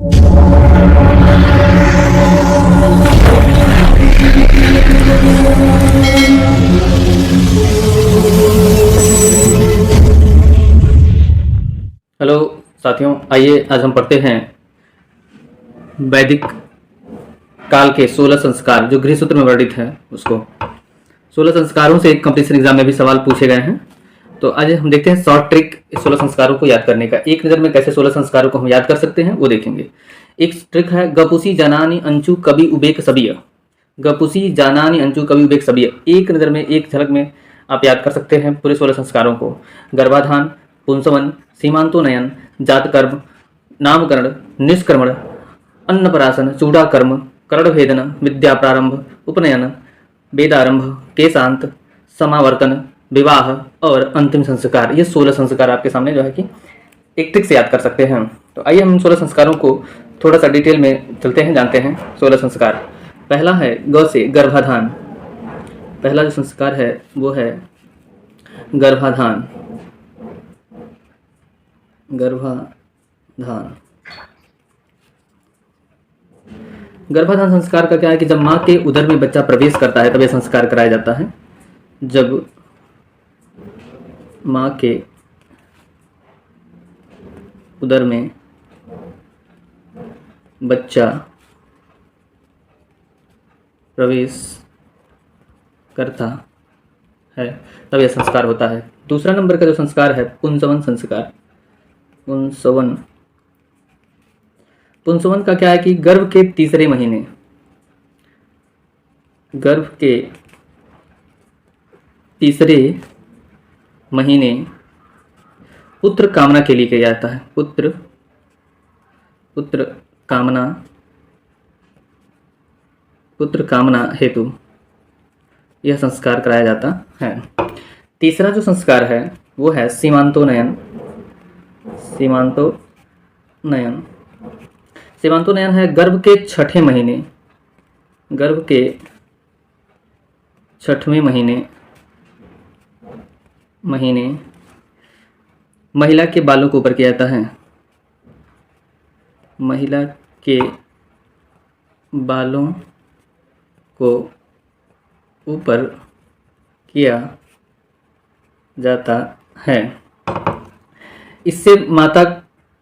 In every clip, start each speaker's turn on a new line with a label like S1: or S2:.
S1: Hello साथियों, आइए आज हम पढ़ते हैं वैदिक काल के 16 संस्कार जो गृह सूत्र में वर्णित है उसको। 16 संस्कारों से कंपटीशन एग्जाम में भी सवाल पूछे गए हैं। तो आज हम देखते हैं शॉर्ट ट्रिक इस 16 संस्कारों को याद करने का। एक नज़र में कैसे 16 संस्कारों को हम याद कर सकते हैं वो देखेंगे। एक ट्रिक है गपुसी जानानी अंचु कवि उबेक सबिय। गपुसी जानानी अंचु कवि उबेक सबिय, एक नज़र में, एक झलक में आप याद कर सकते हैं पूरे 16 संस्कारों को। गर्भाधान, पुंसवन, सीमांतोनयन, जातकर्म, नामकरण, निष्क्रमण, अन्नपराशन, चूड़ाकर्म, कर्णभेदन, विद्या प्रारंभ, उपनयन, वेदारंभ, केशांत, समावर्तन, विवाह और अंतिम संस्कार। ये 16 संस्कार आपके सामने जो है कि एक ट्रिक से याद कर सकते हैं। तो आइए हम 16 संस्कारों को थोड़ा सा डिटेल में चलते हैं, जानते हैं 16 संस्कार। पहला है ग से गर्भाधान। पहला जो संस्कार है वो है गर्भाधान। गर्भाधान गर्भाधान संस्कार का क्या है कि जब माँ के उदर में बच्चा प्रवेश करता है तब यह संस्कार कराया जाता है। जब माँ के उदर में बच्चा प्रवेश करता है तब यह संस्कार होता है। दूसरा नंबर का जो संस्कार है पुंसवन संस्कार। पुंसवन पुंसवन का क्या है कि गर्भ के तीसरे महीने, गर्भ के तीसरे महीने पुत्र कामना के लिए किया जाता है। पुत्र कामना हेतु यह संस्कार कराया जाता है। तीसरा जो संस्कार है वो है सीमांतोनयन। सीमांतोनयन है गर्भ के छठे महीने, गर्भ के छठवें महीने महिला के बालों को ऊपर किया जाता है। महिला के बालों को ऊपर किया जाता है। इससे माता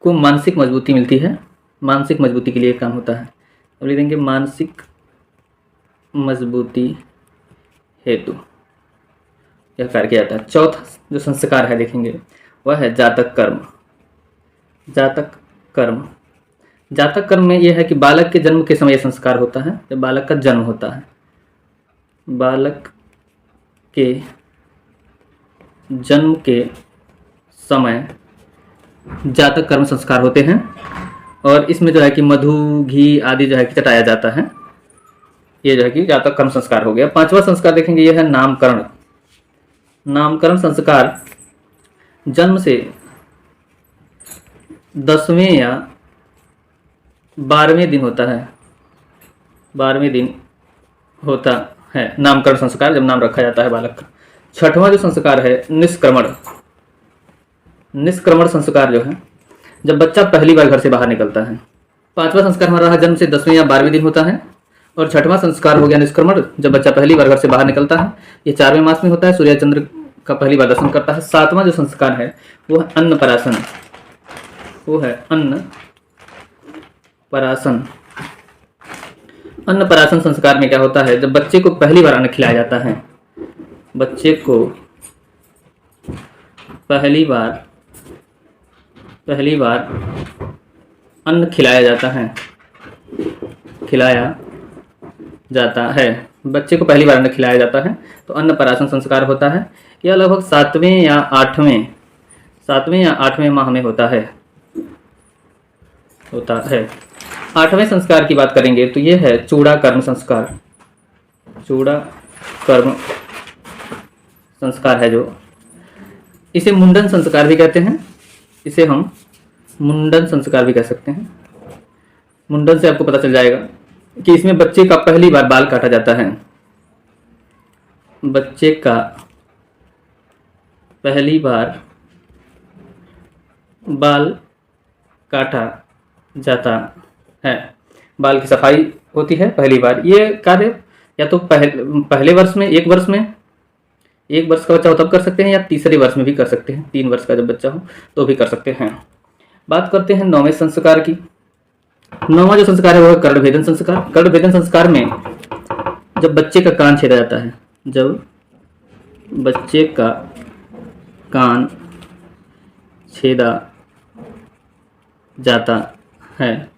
S1: को मानसिक मजबूती मिलती है। मानसिक मजबूती के लिए काम होता है। अब लिख देंगे मानसिक मजबूती हेतु यह कार्य किया जाता है। चौथा जो संस्कार है देखेंगे वह है जातक कर्म। जातक कर्म में यह है कि बालक के जन्म के समय यह संस्कार होता है। जब बालक का जन्म होता है, बालक के जन्म के समय जातक कर्म संस्कार होते हैं और इसमें जो है कि मधु, घी आदि जो है कि चटाया जाता है। ये जो है कि जातक कर्म संस्कार हो गया। पांचवा संस्कार देखेंगे यह है नामकरण। नामकरण संस्कार जन्म से 10वें या 12वें दिन होता है। 12वें दिन होता है नामकरण संस्कार, जब नाम रखा जाता है बालक का। छठवां जो संस्कार है निष्क्रमण। निष्क्रमण संस्कार जो है जब बच्चा पहली बार घर से बाहर निकलता है। पांचवा संस्कार हमारा रहा जन्म से 10वें या 12वें दिन होता है और छठवां संस्कार हो गया निष्क्रमण, जब बच्चा पहली बार घर से बाहर निकलता है। ये 4वें मास में होता है, सूर्य चंद्र का पहली बार दर्शन करता है। सातवां जो संस्कार है वो है अन्नपराशन। अन्नपराशन संस्कार में क्या होता है, जब बच्चे को पहली बार अन्न खिलाया जाता है। बच्चे को पहली बार अन्न खिलाया जाता है। बच्चे को पहली बार अन्न खिलाया जाता है तो अन्नपराशन संस्कार होता है। यह लगभग 7वें या 8वें माह में होता है। 8वें संस्कार की बात करेंगे तो यह है चूड़ाकर्म संस्कार। चूड़ाकर्म संस्कार है जो इसे मुंडन संस्कार भी कहते हैं। इसे हम मुंडन संस्कार भी कह सकते हैं। मुंडन से आपको पता चल जाएगा कि इसमें बच्चे का पहली बार बाल काटा जाता है। बच्चे का पहली बार बाल काटा जाता है। बाल की सफाई होती है पहली बार। ये कार्य या तो पहले वर्ष में, एक वर्ष में, एक वर्ष का बच्चा हो तब कर सकते हैं, या तीसरे वर्ष में भी कर सकते हैं, 3 वर्ष का जब बच्चा हो तो भी कर सकते हैं। बात करते हैं 9वें संस्कार की। 9वां जो संस्कार है वो है कर्णभेदन संस्कार। कर्णभेदन संस्कार में जब बच्चे का कान छेदा जाता है, जब बच्चे का कान छेदा जाता है,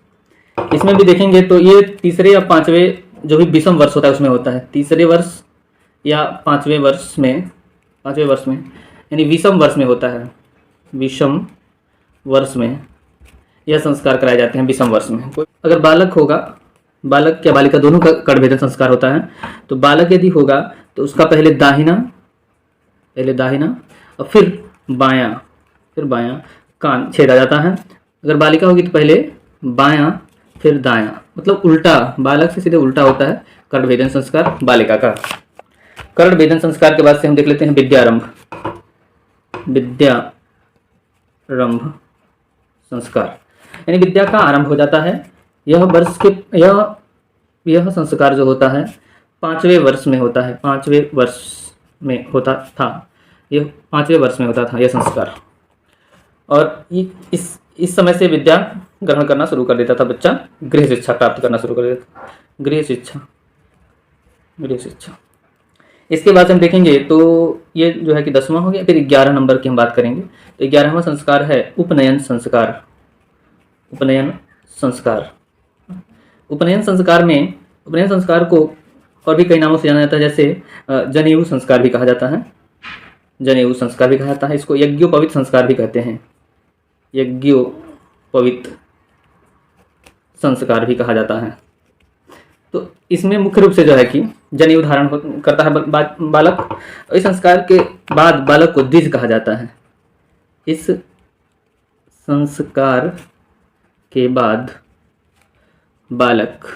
S1: इसमें भी देखेंगे तो ये तीसरे या 5वें जो भी विषम वर्ष होता है उसमें होता है। तीसरे वर्ष या 5वें वर्ष में, 5वें वर्ष में यानी विषम वर्ष में होता है। विषम वर्ष में यह संस्कार कराए जाते हैं। विषम वर्ष में अगर बालक होगा, बालक या बालिका दोनों का कर्णभेदन संस्कार होता है, तो बालक यदि होगा तो उसका पहले दाहिना और फिर बायां कान छेदा जाता है। अगर बालिका होगी तो पहले बायां फिर दायां, मतलब उल्टा, बालक से सीधे उल्टा होता है कर्णभेदन संस्कार बालिका का। कर्णभेदन संस्कार के बाद से हम देख लेते हैं विद्यारंभ संस्कार, यानी विद्या का आरंभ हो जाता है। यह संस्कार जो होता है 5वें वर्ष में होता है। 5वें वर्ष में होता था यह 5वें वर्ष में होता था यह संस्कार। और इस समय से विद्या ग्रहण करना शुरू कर देता था बच्चा, गृह शिक्षा प्राप्त करना शुरू कर देता। गृह शिक्षा इसके बाद हम देखेंगे तो ये जो है कि 10वां हो गया। फिर 11 नंबर की हम बात करेंगे। तो 11वां संस्कार है उपनयन संस्कार। उपनयन संस्कार को और भी कई नामों से जाना जाता है, जैसे जनेऊ संस्कार भी कहा जाता है। इसको यज्ञोपवीत संस्कार भी कहते हैं। यज्ञोपवीत संस्कार भी कहा जाता है। तो इसमें मुख्य रूप से जो है कि जनेऊ धारण करता है बालक। इस संस्कार के बाद बालक को द्विज कहा जाता है। इस संस्कार के बाद बालक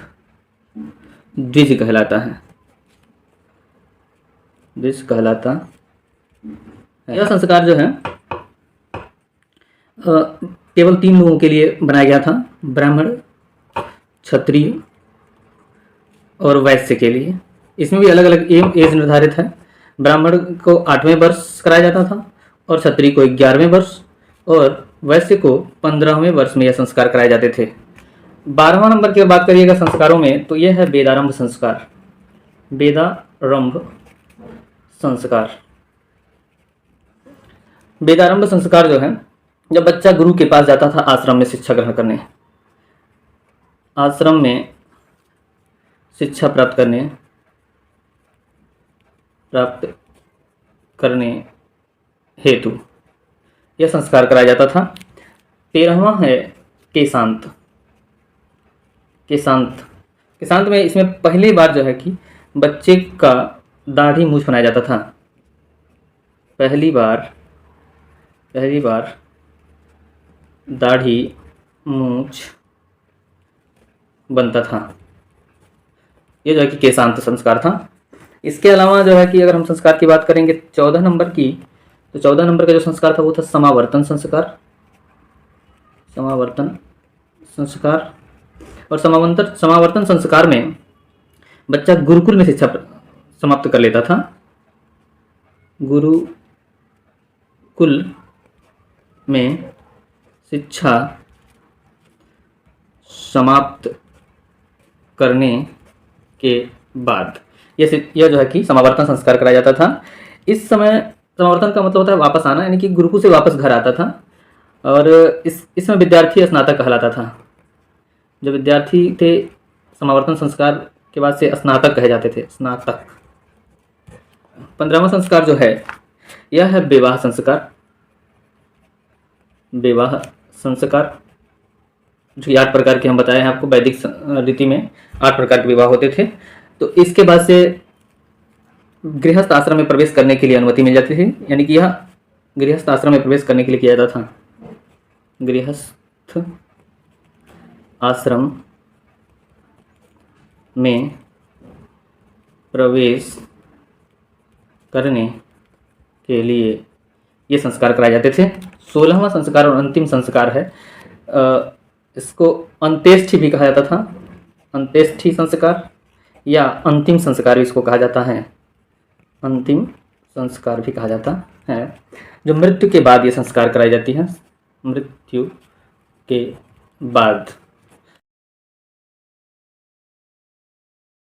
S1: द्विज कहलाता है। यह संस्कार जो है केवल 3 लोगों के लिए बनाया गया था, ब्राह्मण, क्षत्रिय और वैश्य के लिए। इसमें भी अलग अलग एज निर्धारित है। ब्राह्मण को 8वें वर्ष कराया जाता था और क्षत्रिय को 11वें वर्ष और वैश्य को 15वें वर्ष में यह संस्कार कराए जाते थे। 12वां नंबर की बात करिएगा संस्कारों में तो यह है वेदारंभ संस्कार। वेदारंभ संस्कार जो है जब बच्चा गुरु के पास जाता था आश्रम में शिक्षा ग्रहण करने, आश्रम में शिक्षा प्राप्त करने हेतु यह संस्कार कराया जाता था। 13वां है केशांत में इसमें पहली बार जो है कि बच्चे का दाढ़ी मूछ बनाया जाता था। पहली बार दाढ़ी मूछ बनता था। ये जो है कि केशांत संस्कार था। इसके अलावा जो है कि अगर हम संस्कार की बात करेंगे 14 नंबर की, तो 14 नंबर का जो संस्कार था वो था समावर्तन संस्कार। और समावर्तन संस्कार में बच्चा गुरुकुल में शिक्षा समाप्त कर लेता था। गुरुकुल में शिक्षा समाप्त करने के बाद यह जो है कि समावर्तन संस्कार कराया जाता था। इस समय समावर्तन का मतलब होता है वापस आना, यानी कि गुरुकुल से वापस घर आता था। और इसमें विद्यार्थी स्नातक कहलाता था। जो विद्यार्थी थे समावर्तन संस्कार के बाद से स्नातक कहे जाते थे, स्नातक। 15वां संस्कार जो है यह है विवाह संस्कार जो 8 प्रकार के हम बताए हैं आपको। वैदिक रीति में 8 प्रकार के विवाह होते थे। तो इसके बाद से गृहस्थ आश्रम में प्रवेश करने के लिए अनुमति मिल जाती थी, यानी कि यह गृहस्थ आश्रम में प्रवेश करने के लिए किया जाता था। गृहस्थ आश्रम में प्रवेश करने के लिए ये संस्कार कराए जाते थे। 16वां संस्कार और अंतिम संस्कार है इसको अंत्येष्टि भी कहा जाता था, अंत्येष्टि संस्कार या अंतिम संस्कार भी इसको कहा जाता है, अंतिम संस्कार भी कहा जाता है। जो मृत्यु के बाद ये संस्कार कराई जाती है, मृत्यु के बाद।